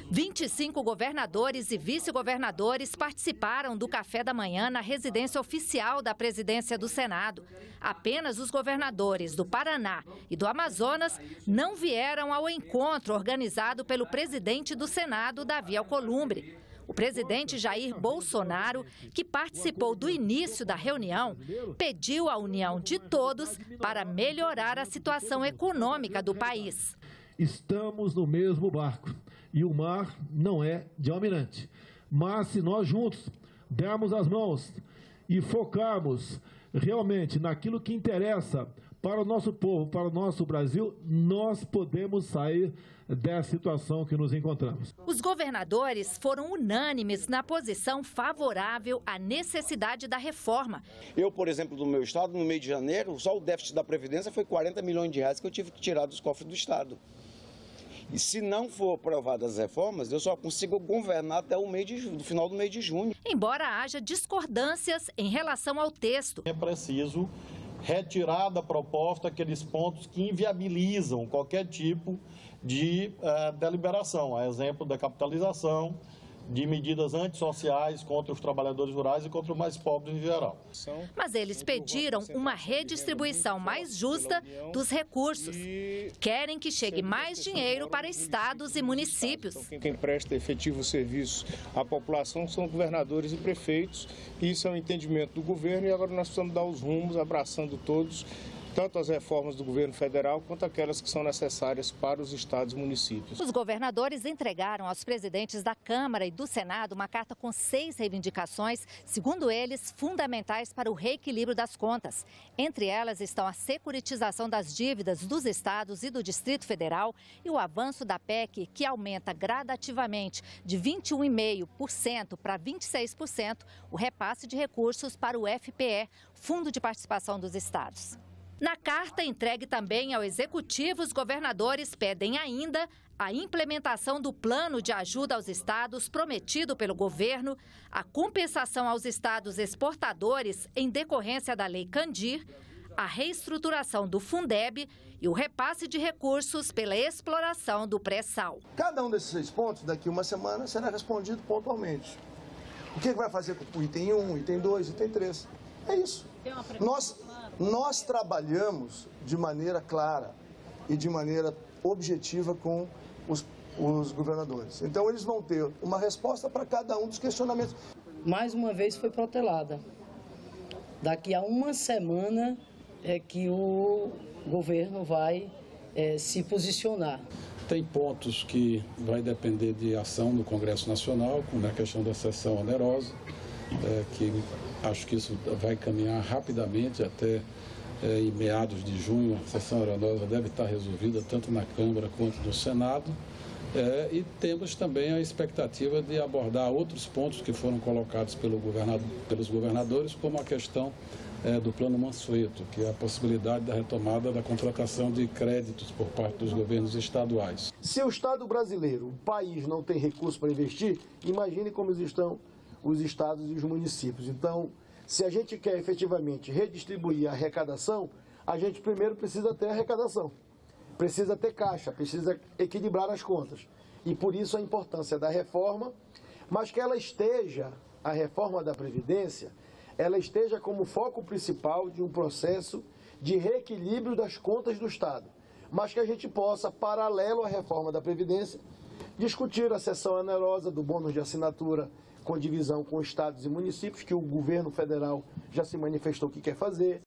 25 governadores e vice-governadores participaram do café da manhã na residência oficial da presidência do Senado. Apenas os governadores do Paraná e do Amazonas não vieram ao encontro organizado pelo presidente do Senado, Davi Alcolumbre. O presidente Jair Bolsonaro, que participou do início da reunião, pediu a união de todos para melhorar a situação econômica do país. Estamos no mesmo barco e o mar não é de almirante. Mas se nós juntos dermos as mãos e focarmos realmente naquilo que interessa para o nosso povo, para o nosso Brasil, nós podemos sair dessa situação que nos encontramos. Os governadores foram unânimes na posição favorável à necessidade da reforma. Eu, por exemplo, do meu estado, no mês de janeiro, só o déficit da Previdência foi 40 milhões de reais que eu tive que tirar dos cofres do estado. E se não for aprovadas as reformas, eu só consigo governar até o final do mês de junho. Embora haja discordâncias em relação ao texto. É preciso retirar da proposta aqueles pontos que inviabilizam qualquer tipo de deliberação, a exemplo da capitalização, de medidas antissociais contra os trabalhadores rurais e contra os mais pobres em geral. Mas eles pediram uma redistribuição mais justa dos recursos. Querem que chegue mais dinheiro para estados e municípios. Quem presta efetivo serviço à população são governadores e prefeitos. Isso é um entendimento do governo e agora nós precisamos dar os rumos, abraçando todos, tanto as reformas do governo federal quanto aquelas que são necessárias para os estados e municípios. Os governadores entregaram aos presidentes da Câmara e do Senado uma carta com 6 reivindicações, segundo eles, fundamentais para o reequilíbrio das contas. Entre elas estão a securitização das dívidas dos estados e do Distrito Federal e o avanço da PEC, que aumenta gradativamente de 21,5% para 26% o repasse de recursos para o FPE, Fundo de Participação dos Estados. Na carta entregue também ao Executivo, os governadores pedem ainda a implementação do plano de ajuda aos estados prometido pelo governo, a compensação aos estados exportadores em decorrência da Lei Candir, a reestruturação do Fundeb e o repasse de recursos pela exploração do pré-sal. Cada um desses 6 pontos, daqui uma semana, será respondido pontualmente. O que vai fazer com o item 1, item 2, item 3? É isso. Nós trabalhamos de maneira clara e de maneira objetiva com os governadores. Então, eles vão ter uma resposta para cada um dos questionamentos. Mais uma vez foi protelada. Daqui a uma semana é que o governo vai se posicionar. Tem pontos que vai depender de ação no Congresso Nacional, como a questão da sessão onerosa, que acho que isso vai caminhar rapidamente até em meados de junho. A sessão onerosa deve estar resolvida tanto na Câmara quanto no Senado. E temos também a expectativa de abordar outros pontos que foram colocados pelos governadores, como a questão do Plano Mansueto, que é a possibilidade da retomada da contratação de créditos por parte dos governos estaduais. Se o Estado brasileiro, o país, não tem recursos para investir, imagine como estão os estados e os municípios. Então, se a gente quer efetivamente redistribuir a arrecadação, a gente primeiro precisa ter arrecadação, precisa ter caixa, precisa equilibrar as contas. E por isso a importância da reforma, mas que ela esteja, a reforma da Previdência, ela esteja como foco principal de um processo de reequilíbrio das contas do Estado, mas que a gente possa, paralelo à reforma da Previdência, discutir a sessão onerosa do bônus de assinatura com divisão com estados e municípios, que o governo federal já se manifestou que quer fazer.